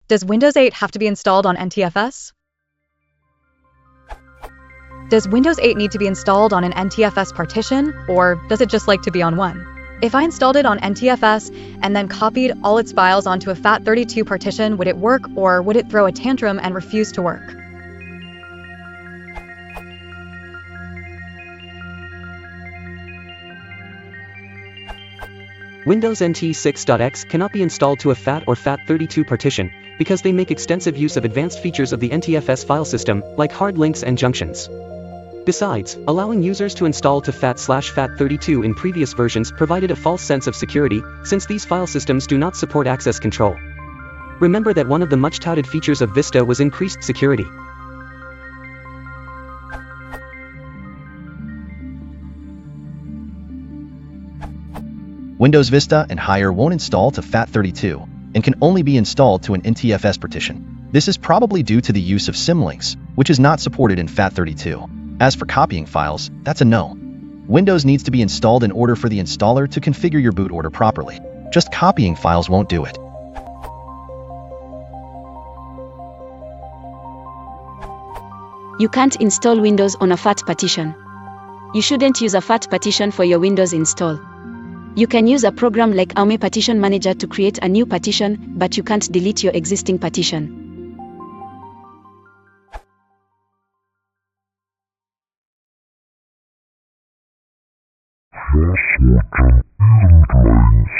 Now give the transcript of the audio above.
Does Windows 8 have to be installed on Ntfs? Does Windows 8 need to be installed on an Ntfs partition, or does it just like to be on one? If I installed it on Ntfs and then copied all its files onto a FAT32 partition, would it work, or would it throw a tantrum and refuse to work? Windows NT 6.x cannot be installed to a FAT or FAT32 partition, because they make extensive use of advanced features of the Ntfs file system, like hard links and junctions. Besides, allowing users to install to FAT/FAT32 in previous versions provided a false sense of security, since these file systems do not support access control. Remember that one of the much-touted features of Vista was increased security. Windows Vista and higher won't install to FAT32, and can only be installed to an Ntfs partition. This is probably due to the use of symlinks, which is not supported in FAT32. As for copying files, that's a no. Windows needs to be installed in order for the installer to configure your boot order properly. Just copying files won't do it. You can't install Windows on a FAT partition. You shouldn't use a FAT partition for your Windows install. You can use a program like Army Partition Manager to create a new partition, but you can't delete your existing partition. Fast switching isn't lines.